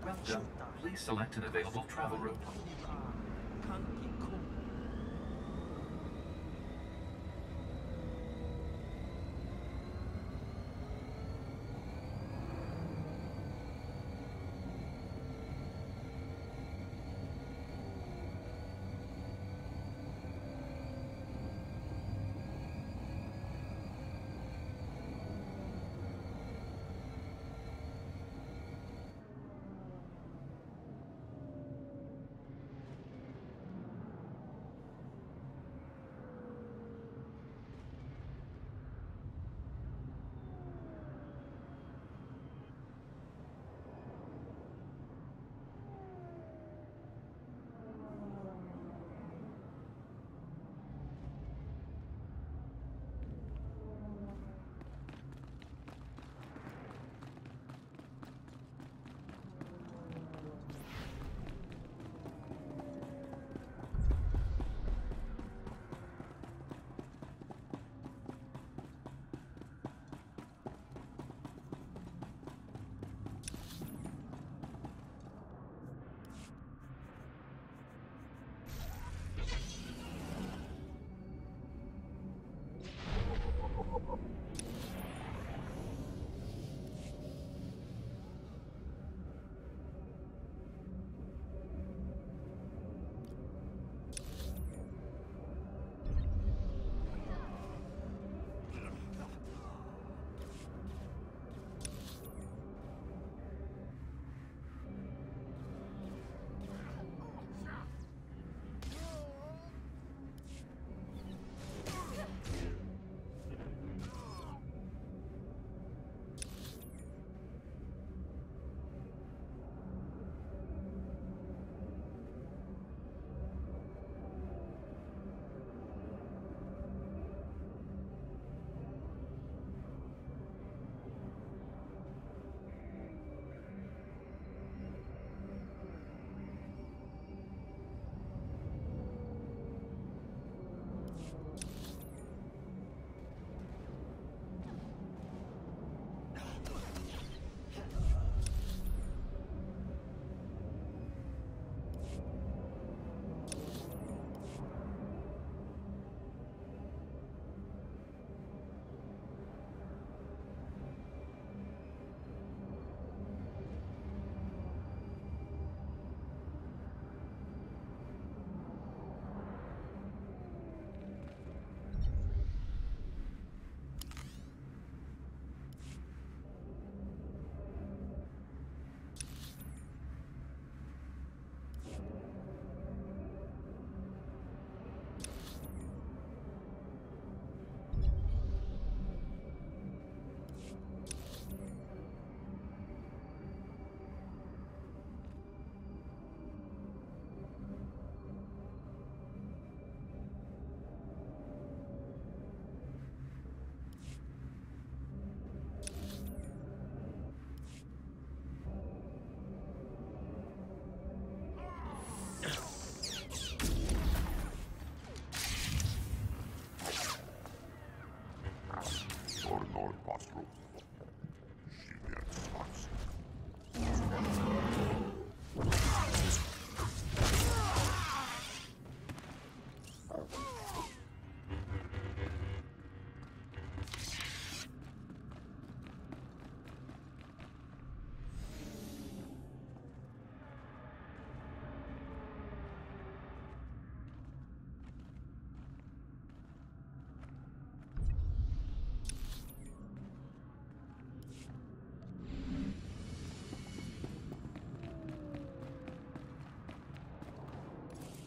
Welcome. Please select an available travel route.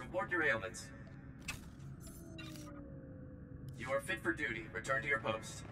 Report your ailments. You are fit for duty. Return to your post.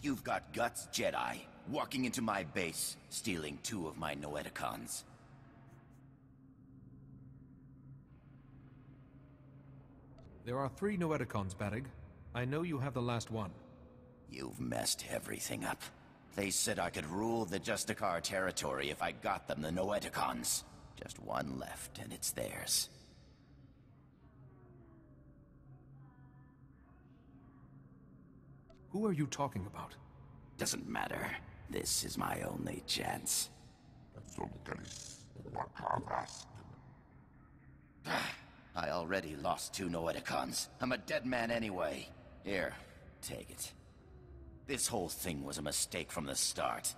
You've got guts, Jedi. Walking into my base, stealing 2 of my Noeticons. There are 3 Noeticons, Badig. I know you have the last one. You've messed everything up. They said I could rule the Justicar territory if I got them the Noeticons. Just one left, and it's theirs. Who are you talking about? Doesn't matter. This is my only chance. I already lost 2 Noeticons. I'm a dead man anyway. Here, take it. This whole thing was a mistake from the start.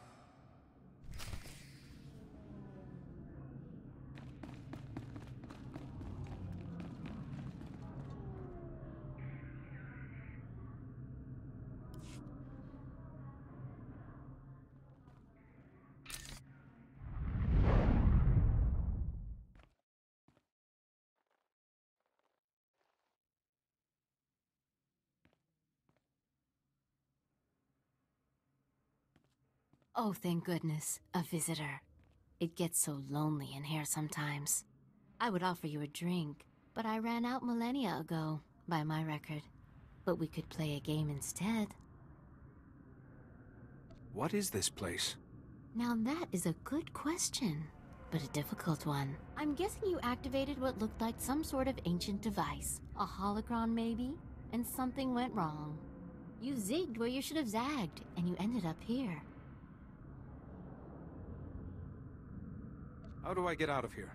Oh, thank goodness, a visitor. It gets so lonely in here sometimes. I would offer you a drink, but I ran out millennia ago, by my record. But we could play a game instead. What is this place? Now that is a good question, but a difficult one. I'm guessing you activated what looked like some sort of ancient device. A holocron maybe? And something went wrong. You zigged where you should have zagged, and you ended up here. How do I get out of here?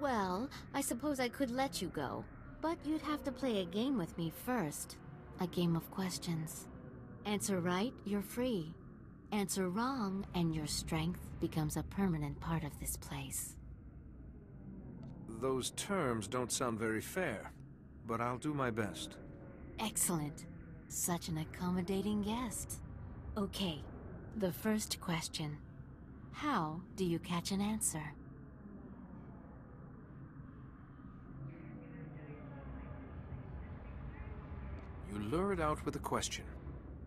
Well, I suppose I could let you go, but you'd have to play a game with me first. A game of questions. Answer right, you're free. Answer wrong, and your strength becomes a permanent part of this place. Those terms don't sound very fair, but I'll do my best. Excellent. Such an accommodating guest. Okay, the first question. How do you catch an answer? You lure it out with a question.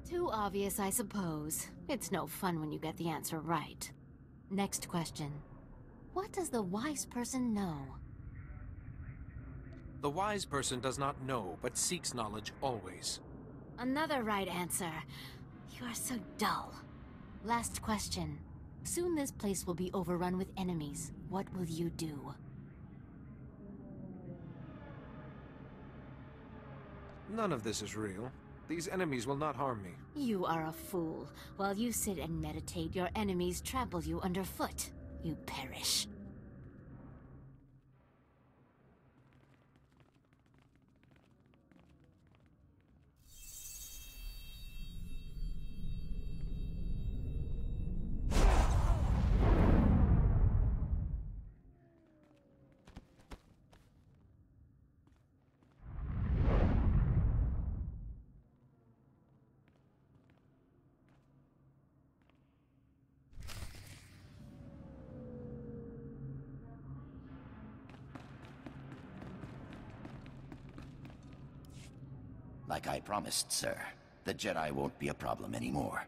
Too obvious, I suppose. It's no fun when you get the answer right. Next question. What does the wise person know? The wise person does not know, but seeks knowledge always. Another right answer. You are so dull. Last question. Soon this place will be overrun with enemies. What will you do? None of this is real. These enemies will not harm me. You are a fool. While you sit and meditate, your enemies trample you underfoot. You perish. Like I promised, sir. The Jedi won't be a problem anymore.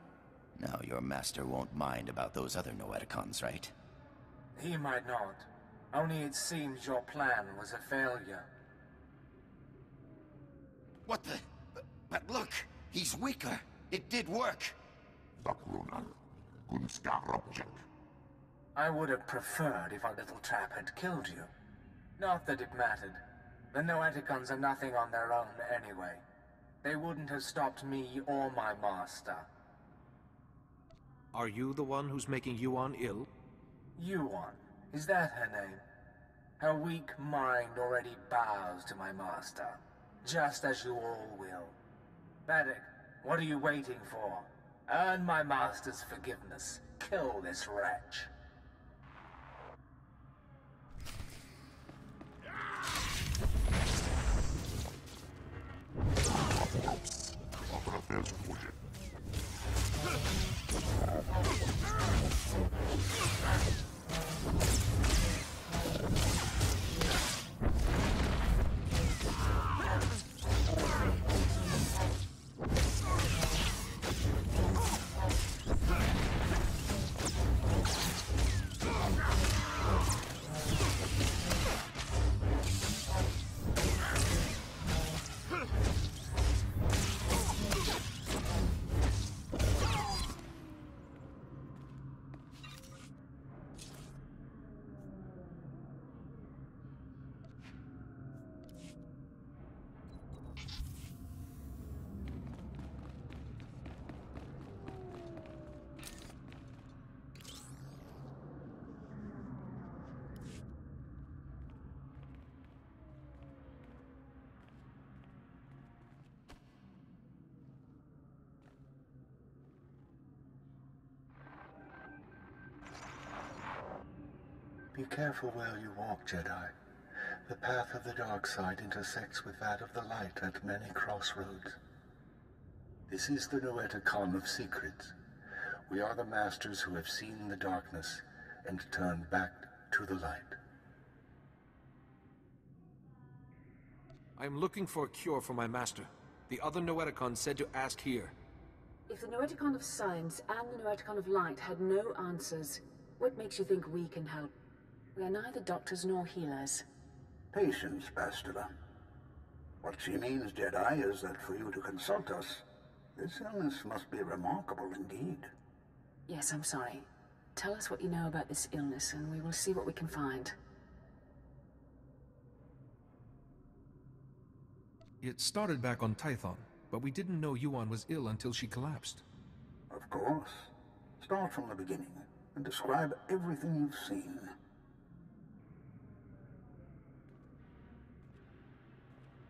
Now your master won't mind about those other Noeticons, right? He might not. Only it seems your plan was a failure. What the... But look! He's weaker! It did work! I would have preferred if our little trap had killed you. Not that it mattered. The Noeticons are nothing on their own anyway. They wouldn't have stopped me or my master. Are you the one who's making Yuan ill? Yuan, is that her name? Her weak mind already bows to my master, just as you all will. Badig, what are you waiting for? Earn my master's forgiveness. Kill this wretch. Be careful where you walk, Jedi. The path of the dark side intersects with that of the light at many crossroads. This is the Noeticon of Secrets. We are the masters who have seen the darkness and turned back to the light. I am looking for a cure for my master. The other Noeticon said to ask here. If the Noeticon of Science and the Noeticon of Light had no answers, what makes you think we can help? We are neither doctors nor healers. Patience, Bastila. What she means, Jedi, is that for you to consult us, this illness must be remarkable indeed. Yes, I'm sorry. Tell us what you know about this illness, and we will see what we can find. It started back on Tython, but we didn't know Yuan was ill until she collapsed. Of course. Start from the beginning, and describe everything you've seen.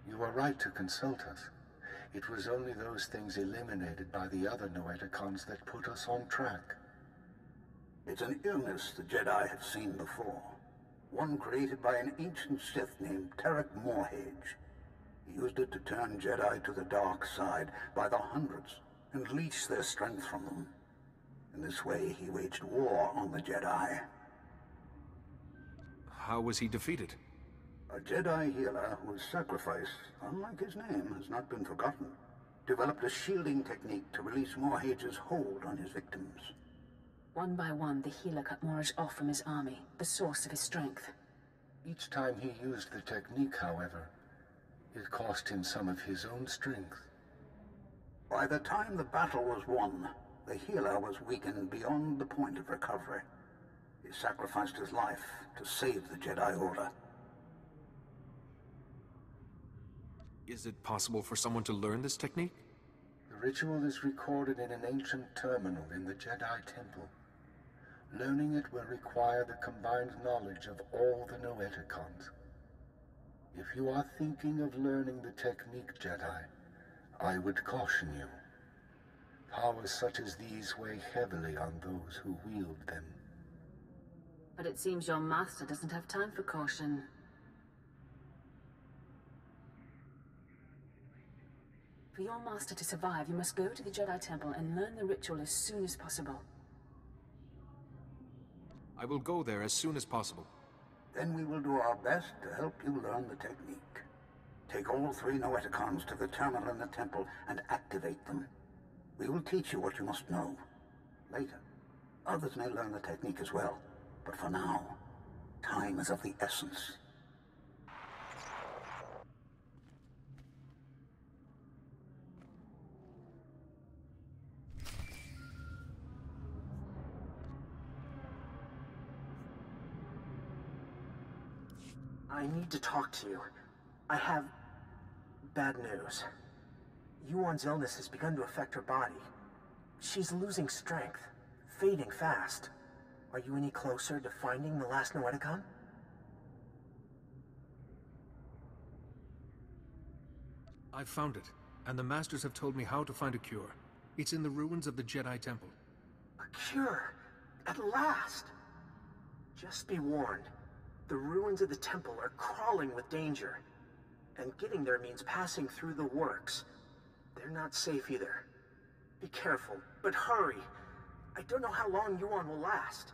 You are right to consult us. It was only those things eliminated by the other Noeticons that put us on track. It's an illness the Jedi have seen before. One created by an ancient Sith named Tarek Morhage. He used it to turn Jedi to the dark side by the hundreds and leech their strength from them. In this way, he waged war on the Jedi. How was he defeated? A Jedi healer whose sacrifice, unlike his name, has not been forgotten, developed a shielding technique to release Morhage's hold on his victims. One by one, the healer cut Morhage off from his army, the source of his strength. Each time he used the technique, however, it cost him some of his own strength. By the time the battle was won, the healer was weakened beyond the point of recovery. He sacrificed his life to save the Jedi Order. Is it possible for someone to learn this technique? The ritual is recorded in an ancient terminal in the Jedi Temple. Learning it will require the combined knowledge of all the Noeticons. If you are thinking of learning the technique, Jedi, I would caution you. Powers such as these weigh heavily on those who wield them. But it seems your master doesn't have time for caution. For your master to survive, you must go to the Jedi Temple and learn the ritual as soon as possible. I will go there as soon as possible. Then we will do our best to help you learn the technique. Take all 3 Noeticons to the terminal in the temple and activate them. We will teach you what you must know. Later, others may learn the technique as well. But for now, time is of the essence. I need to talk to you. I have bad news. Yuan's illness has begun to affect her body. She's losing strength, fading fast. Are you any closer to finding the last Noeticon? I've found it, and the Masters have told me how to find a cure. It's in the ruins of the Jedi Temple. A cure! At last! Just be warned. The ruins of the temple are crawling with danger. And getting there means passing through the works. They're not safe either. Be careful, but hurry. I don't know how long Yuan will last.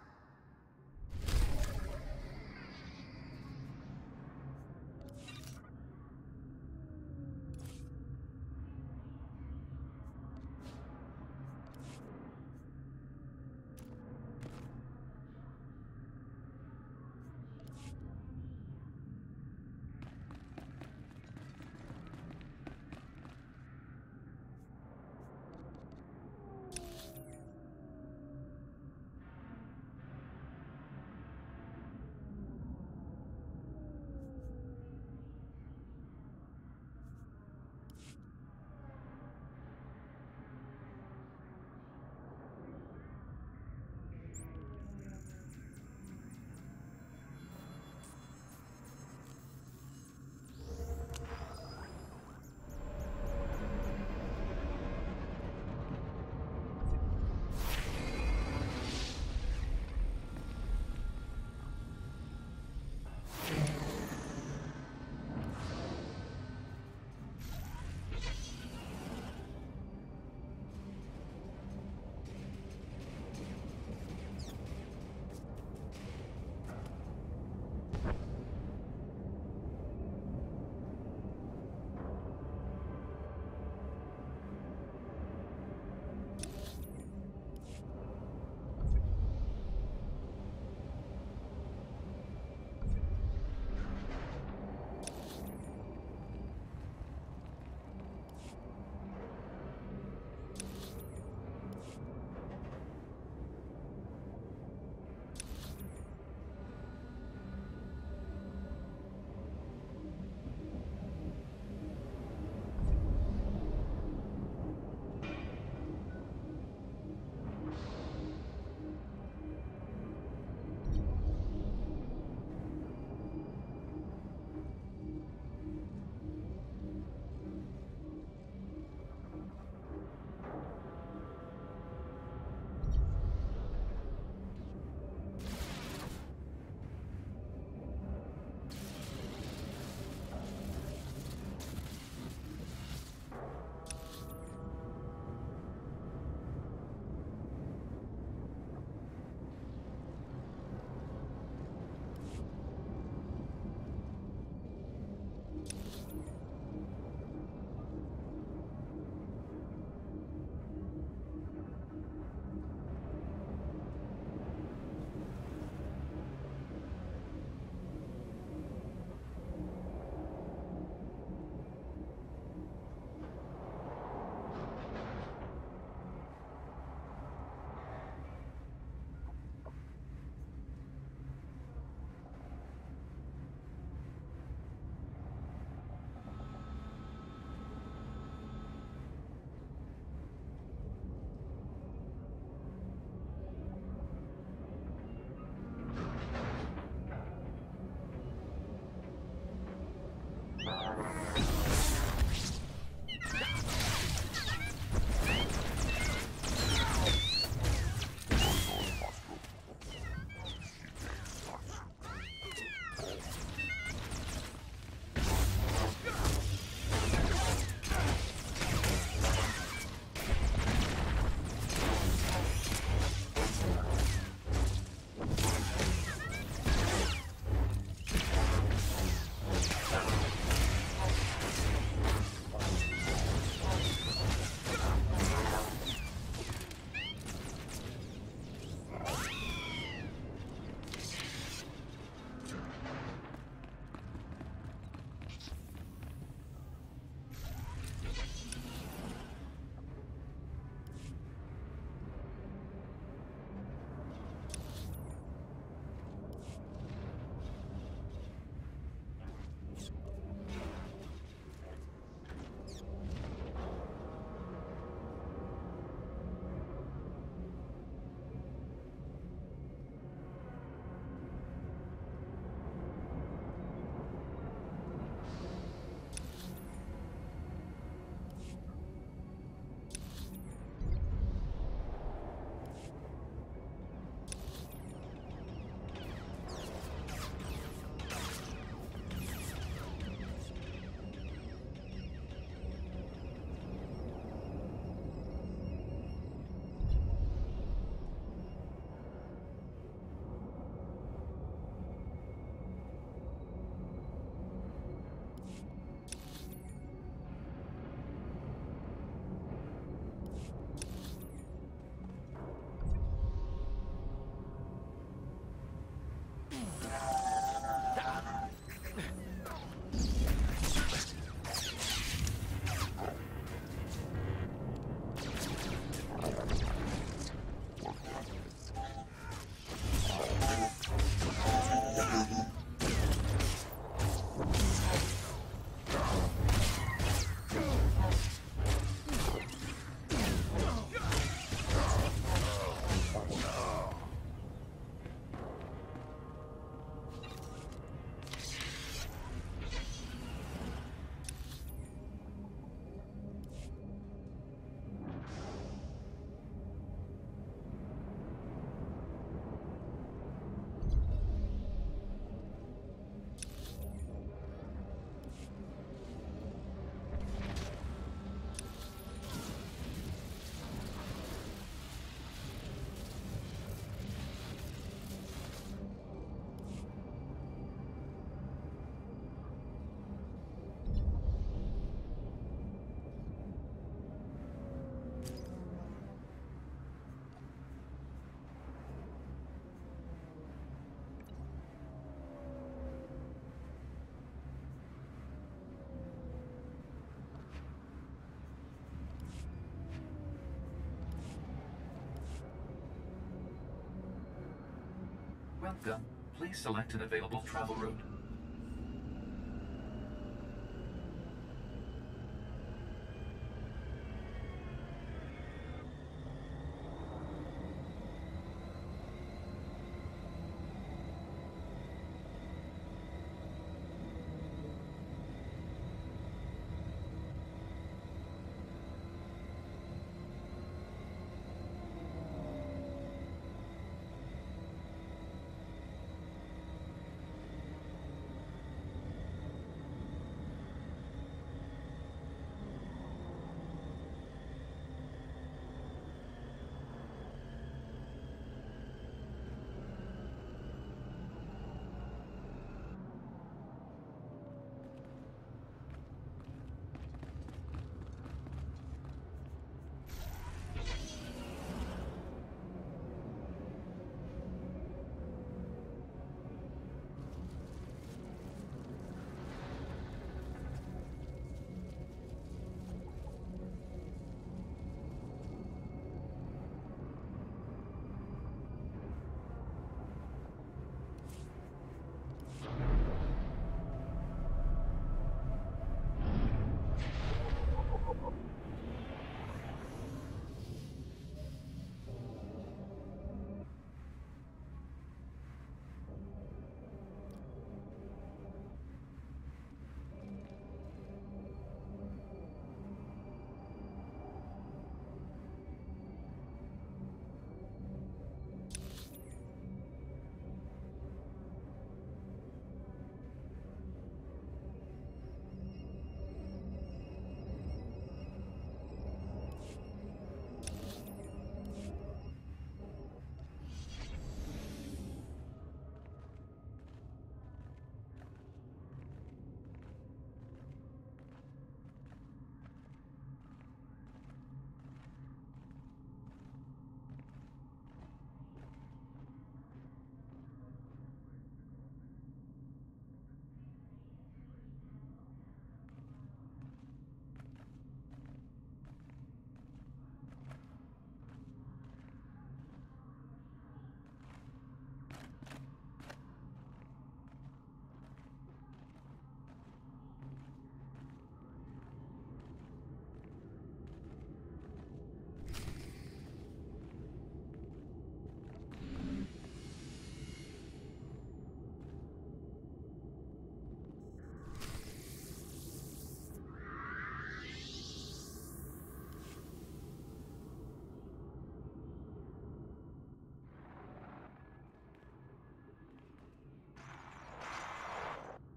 Welcome. Please select an available travel route.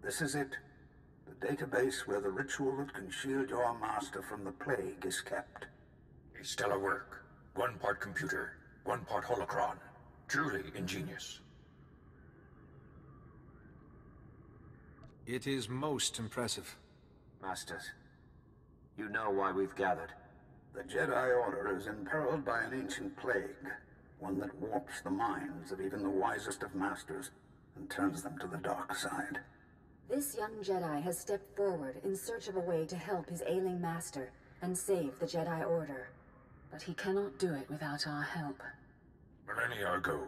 This is it. The database where the ritual that can shield your master from the plague is kept. A stellar work. 1 part computer, 1 part holocron. Truly ingenious. It is most impressive. Masters, you know why we've gathered. The Jedi Order is imperiled by an ancient plague, one that warps the minds of even the wisest of masters and turns them to the dark side. This young Jedi has stepped forward in search of a way to help his ailing master and save the Jedi Order. But he cannot do it without our help. Millennia ago,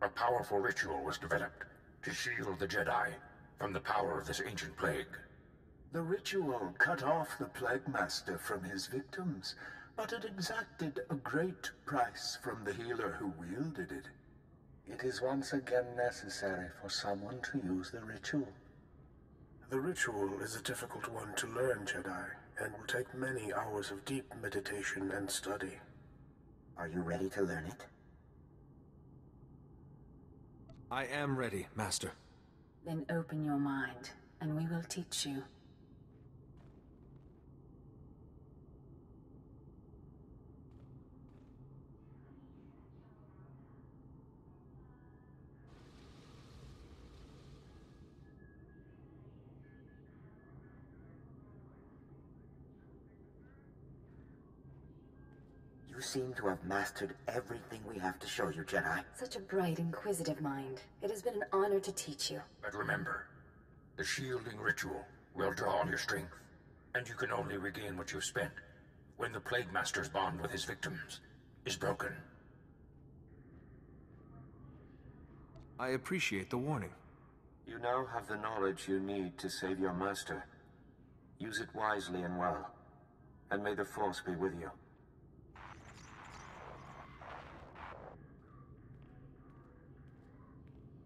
a powerful ritual was developed to shield the Jedi from the power of this ancient plague. The ritual cut off the Plague Master from his victims, but it exacted a great price from the healer who wielded it. It is once again necessary for someone to use the ritual. The ritual is a difficult one to learn, Jedi, and will take many hours of deep meditation and study. Are you ready to learn it? I am ready, Master. Then open your mind, and we will teach you. You seem to have mastered everything we have to show you, Jedi. Such a bright, inquisitive mind. It has been an honor to teach you. But remember, the shielding ritual will draw on your strength, and you can only regain what you've spent when the Plague Master's bond with his victims is broken. I appreciate the warning. You now have the knowledge you need to save your master. Use it wisely and well, and may the Force be with you.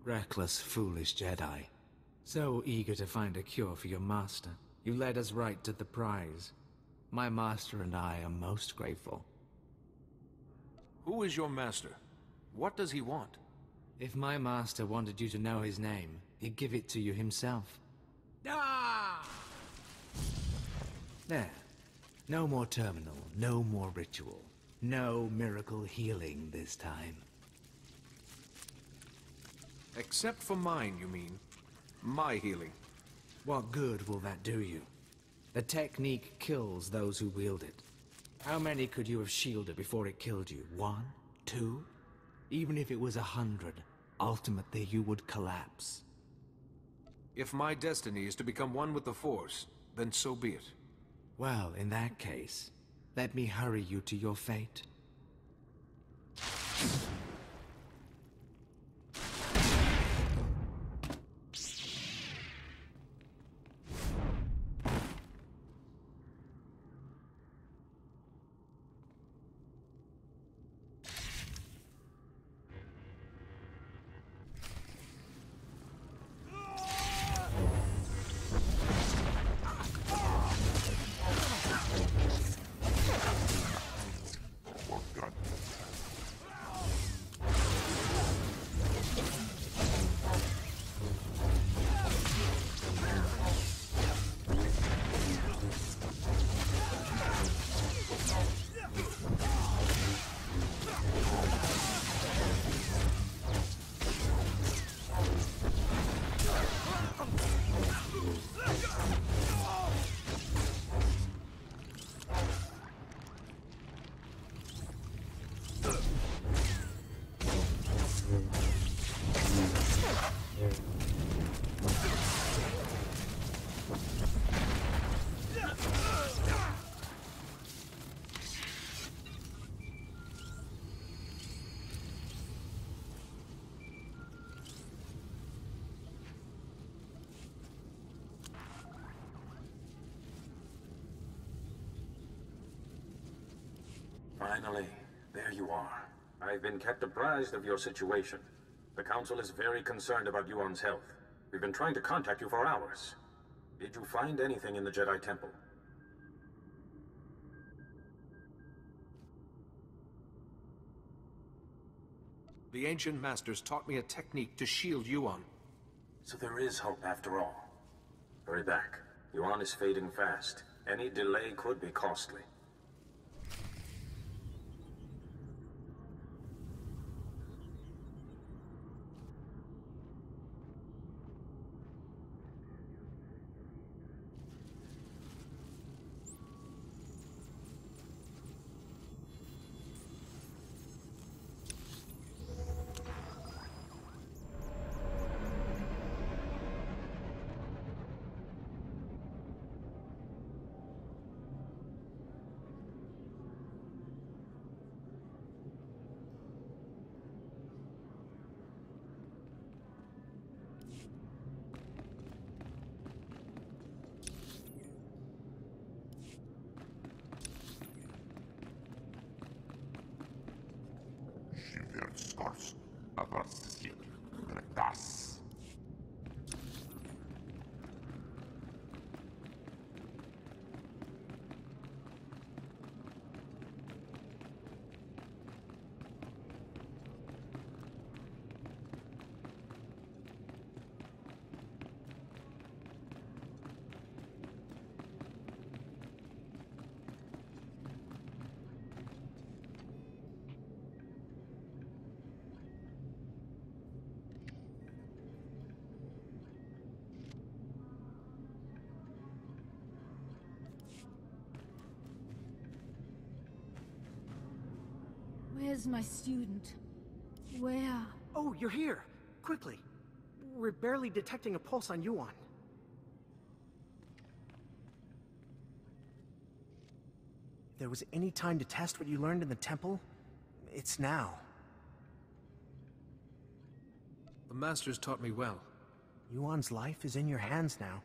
Reckless, foolish Jedi. So eager to find a cure for your master, you led us right to the prize. My master and I are most grateful. Who is your master? What does he want? If my master wanted you to know his name, he'd give it to you himself. Ah! There. No more terminal, no more ritual. No miracle healing this time. Except for mine, you mean? My healing. What good will that do you? The technique kills those who wield it. How many could you have shielded before it killed you? 1? 2? Even if it was 100, ultimately you would collapse. If my destiny is to become one with the Force, then so be it. Well, in that case, let me hurry you to your fate. Finally, there you are. I've been kept apprised of your situation. The Council is very concerned about Yuan's health. We've been trying to contact you for hours. Did you find anything in the Jedi Temple? The Ancient Masters taught me a technique to shield Yuan. So there is hope after all. Hurry back. Yuan is fading fast. Any delay could be costly. Where's my student? Where? Oh, you're here! Quickly! We're barely detecting a pulse on Yuan. If there was any time to test what you learned in the temple, it's now. The The Masters taught me well. Yuan's life is in your hands now.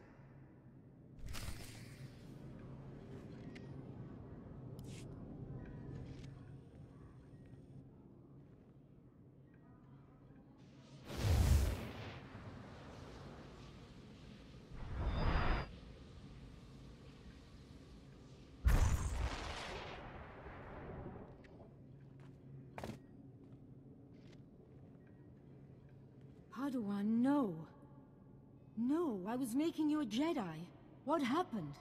Padawan, no. No, I was making you a Jedi. What happened?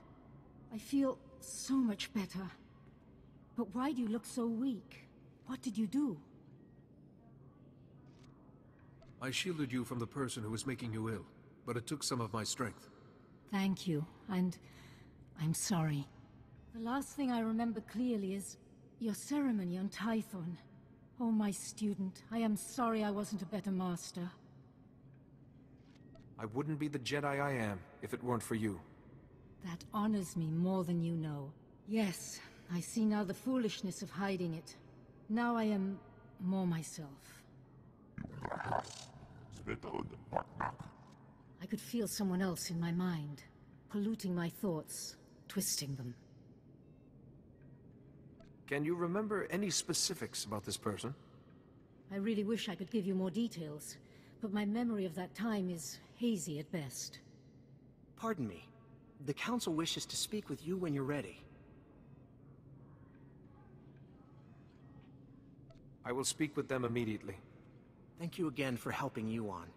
I feel so much better. But why do you look so weak? What did you do? I shielded you from the person who was making you ill, but it took some of my strength. Thank you, and I'm sorry. The last thing I remember clearly is your ceremony on Tython. Oh, my student, I am sorry I wasn't a better master. I wouldn't be the Jedi I am if it weren't for you. That honors me more than you know. Yes, I see now the foolishness of hiding it. Now I am more myself. I could feel someone else in my mind, polluting my thoughts, twisting them. Can you remember any specifics about this person? I really wish I could give you more details, but my memory of that time is hazy at best. Pardon me. The Council wishes to speak with you when you're ready. I will speak with them immediately. Thank you again for helping Yuan.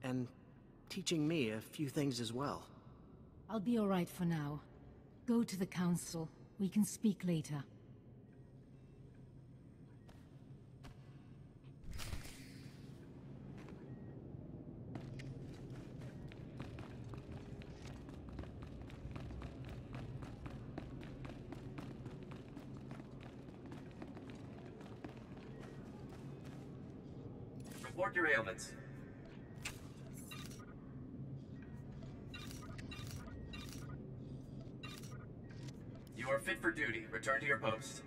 And teaching me a few things as well. I'll be all right for now. Go to the Council. We can speak later. Report your ailments. You are fit for duty. Return to your post.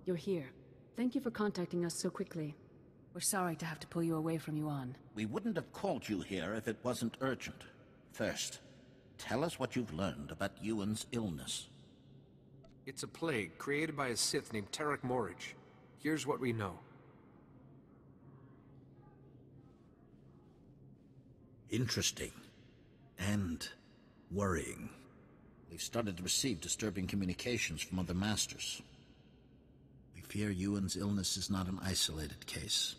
You're here. Thank you for contacting us so quickly. We're sorry to have to pull you away from Yuan. We wouldn't have called you here if it wasn't urgent. First, tell us what you've learned about Yuan's illness. It's a plague created by a Sith named Tarek Morridge. Here's what we know. Interesting. And worrying. We've started to receive disturbing communications from other masters. We fear Yuan's illness is not an isolated case.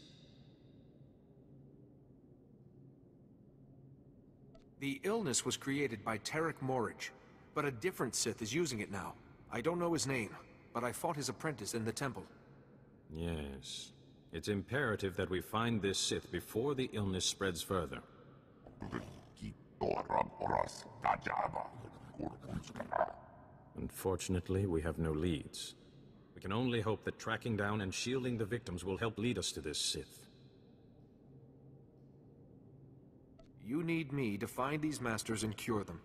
The illness was created by Tarek Morridge, but a different Sith is using it now. I don't know his name, but I fought his apprentice in the temple. Yes. It's imperative that we find this Sith before the illness spreads further. Unfortunately, we have no leads. We can only hope that tracking down and shielding the victims will help lead us to this Sith. You need me to find these masters and cure them.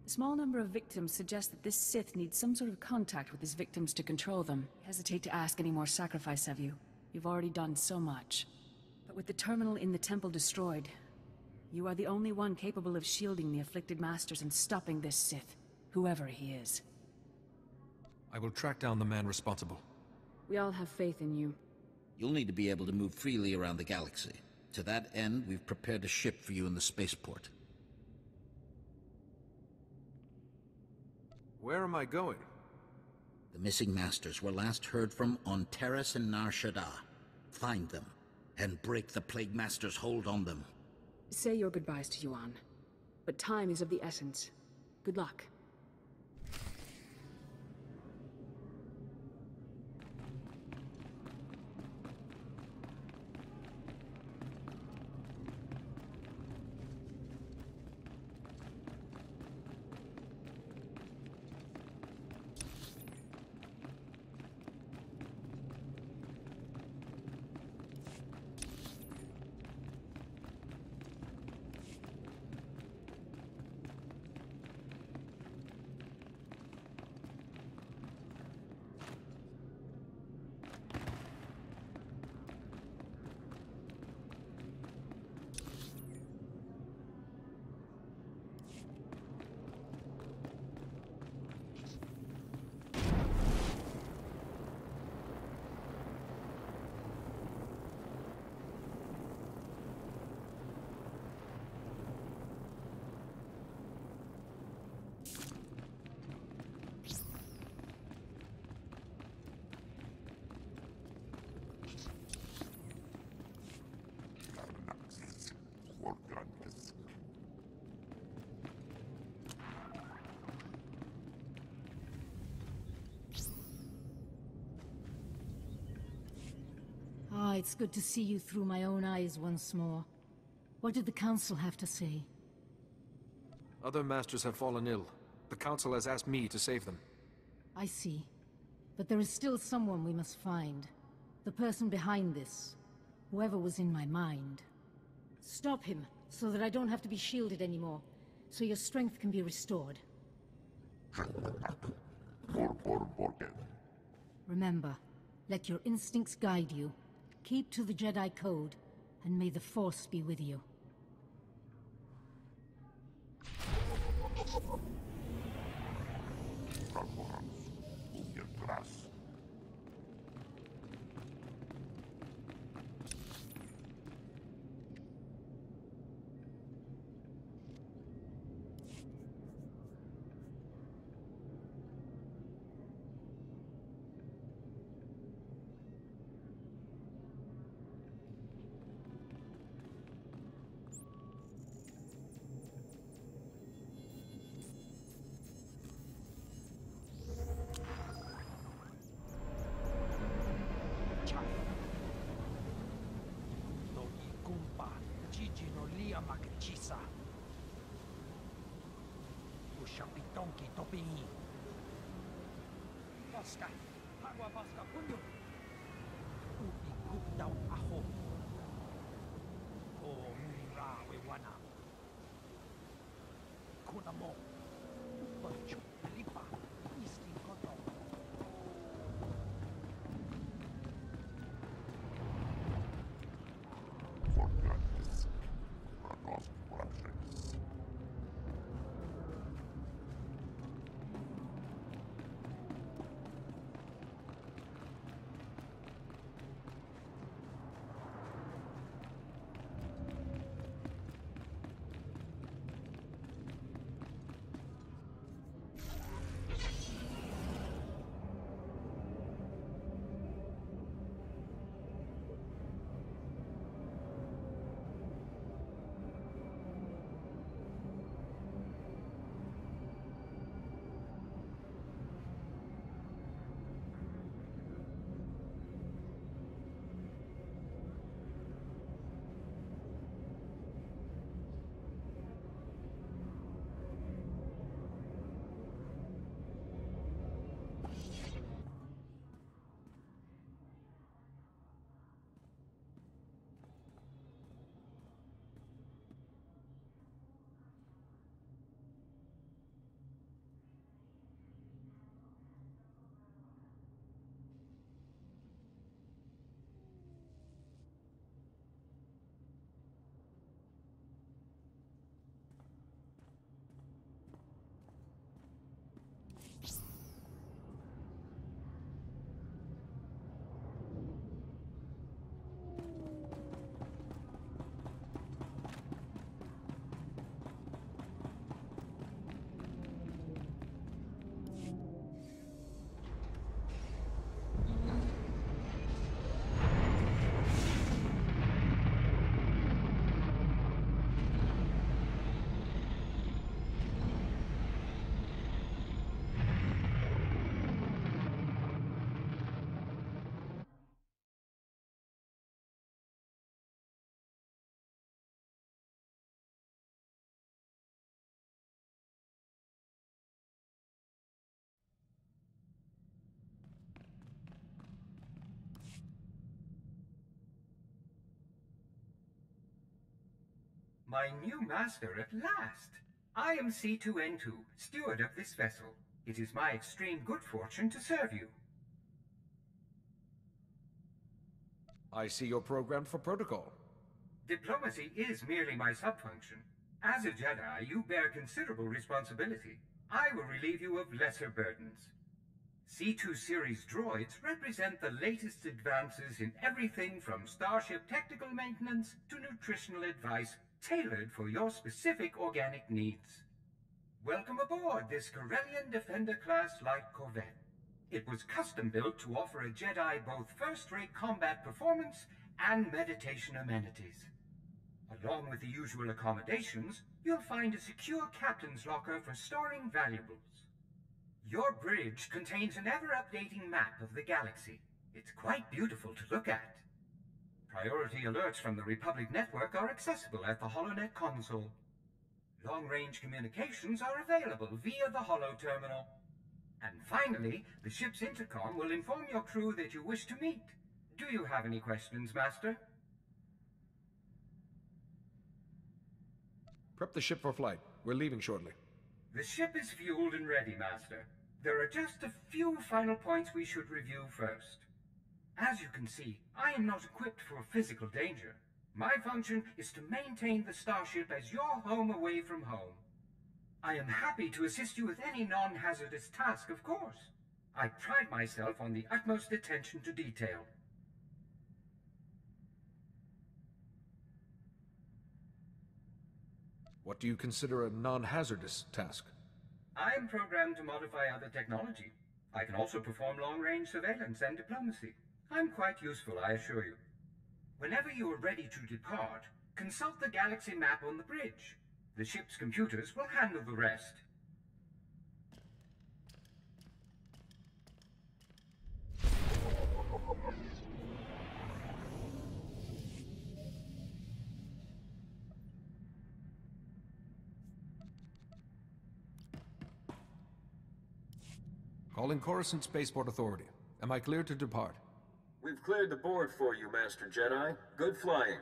A small number of victims suggest that this Sith needs some sort of contact with his victims to control them. I hesitate to ask any more sacrifice of you. You've already done so much. But with the terminal in the temple destroyed, you are the only one capable of shielding the afflicted masters and stopping this Sith, whoever he is. I will track down the man responsible. We all have faith in you. You'll need to be able to move freely around the galaxy. To that end, we've prepared a ship for you in the spaceport. Where am I going? The missing masters were last heard from on Terrace and Nar Shaddaa. Find them, and break the Plague Master's hold on them. Say your goodbyes to Yuan. But time is of the essence. Good luck. Ah, it's good to see you through my own eyes once more. What did the Council have to say? Other masters have fallen ill. The Council has asked me to save them. I see. But there is still someone we must find. The person behind this. Whoever was in my mind. Stop him, so that I don't have to be shielded anymore. So your strength can be restored. Remember, let your instincts guide you. Keep to the Jedi Code, and may the Force be with you. My new master at last. I am C2N2, steward of this vessel. It is my extreme good fortune to serve you. I see you're programmed for protocol. Diplomacy is merely my subfunction. As a Jedi, you bear considerable responsibility. I will relieve you of lesser burdens. C2 series droids represent the latest advances in everything from starship technical maintenance to nutritional advice tailored for your specific organic needs. Welcome aboard this Corellian Defender-class light corvette. It was custom-built to offer a Jedi both first-rate combat performance and meditation amenities. Along with the usual accommodations, you'll find a secure captain's locker for storing valuables. Your bridge contains an ever-updating map of the galaxy. It's quite beautiful to look at. Priority alerts from the Republic network are accessible at the HoloNet console. Long-range communications are available via the Holo terminal. And finally, the ship's intercom will inform your crew that you wish to meet. Do you have any questions, Master? Prep the ship for flight. We're leaving shortly. The ship is fueled and ready, Master. There are just a few final points we should review first. As you can see, I am not equipped for physical danger. My function is to maintain the starship as your home away from home. I am happy to assist you with any non-hazardous task, of course. I pride myself on the utmost attention to detail. What do you consider a non-hazardous task? I am programmed to modify other technology. I can also perform long-range surveillance and diplomacy. I'm quite useful, I assure you. Whenever you are ready to depart, consult the galaxy map on the bridge. The ship's computers will handle the rest. Calling Coruscant Spaceport Authority. Am I cleared to depart? We've cleared the board for you, Master Jedi. Good flying.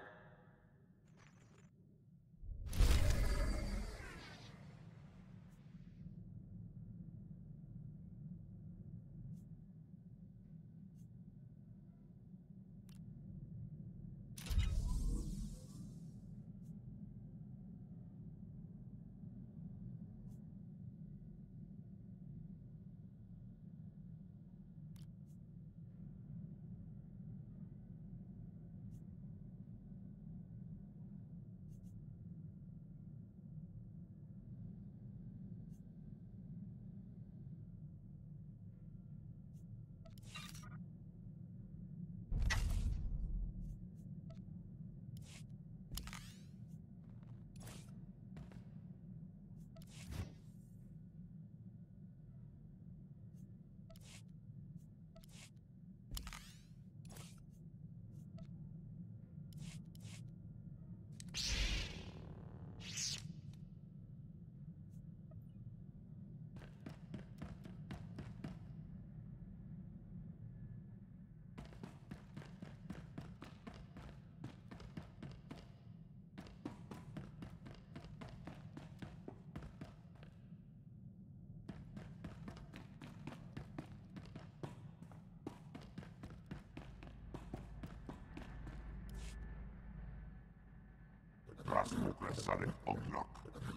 Krasnokresanek Ognok,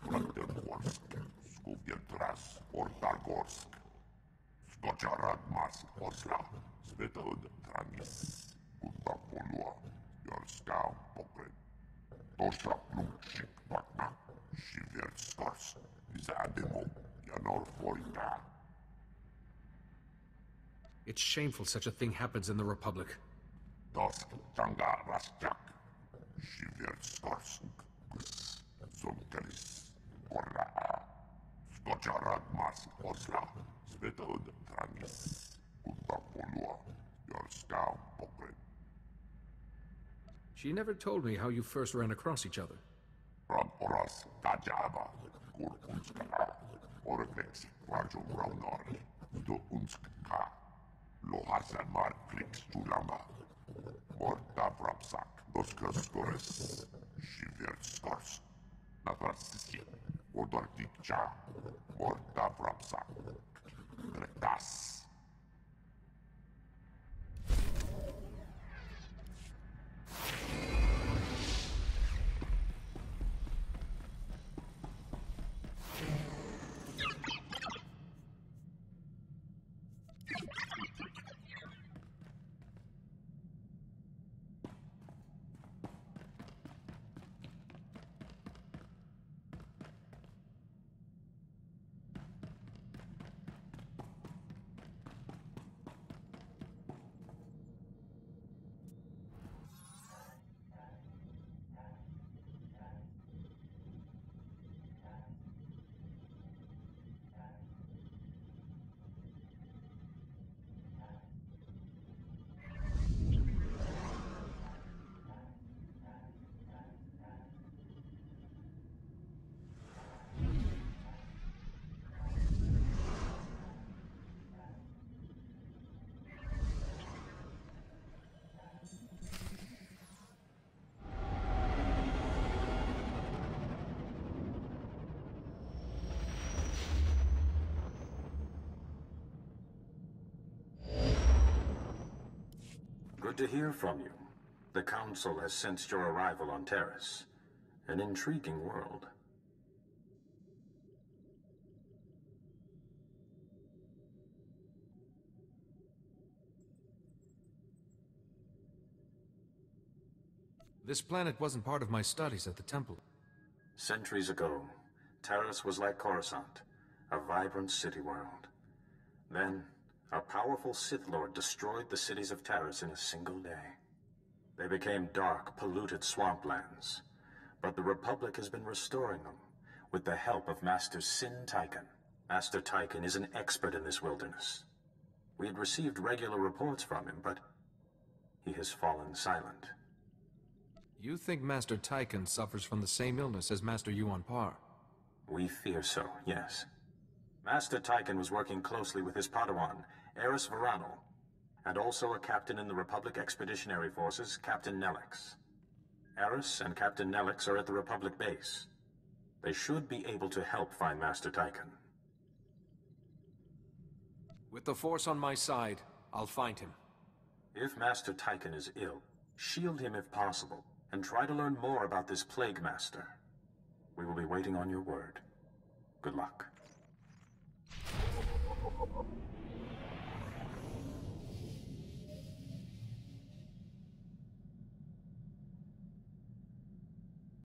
Brandenburg, Skupietras, Ortagorsk, Skocharadmask, Osla, Svetod, Tranis, Untapolua, Yorskau, Pokren, Tosha, Plumchik, Vakna, Shiverskors, Zademo, Yanor Forita. It's shameful such a thing happens in the Republic. Dosk, Tanga, Raschak, Shiverskors, Zonkelis, Korra, Skocharadmask, Osla, Svetod, Tranis, Untapolua, Yorskau, Pokren. She never told me how you first ran across each other. From Oras, Tajaba, Kurkunska, Orvex, Rajo Raunor, Do Unska, Lohasamar, Flix, Tulama, Morta Vrapsak, Doskaskores, Shiverskors, Natrassisje, Odortikcha, Mordavrapsa, Dretas. Good to hear from you. The Council has sensed your arrival on Terrace. An intriguing world. This planet wasn't part of my studies at the temple. Centuries ago, Terrace was like Coruscant, a vibrant city world. Then, a powerful Sith Lord destroyed the cities of Terrace in a single day. They became dark, polluted swamplands. But the Republic has been restoring them, with the help of Master Sin Tychon. Master Tychon is an expert in this wilderness. We had received regular reports from him, but he has fallen silent. You think Master Tychon suffers from the same illness as Master Yuan Par? We fear so, yes. Master Tychon was working closely with his Padawan, Eris Verano, and also a captain in the Republic Expeditionary Forces, Captain Nelix. Eris and Captain Nelix are at the Republic base. They should be able to help find Master Tychon. With the Force on my side, I'll find him. If Master Tychon is ill, shield him if possible, and try to learn more about this Plague Master. We will be waiting on your word. Good luck.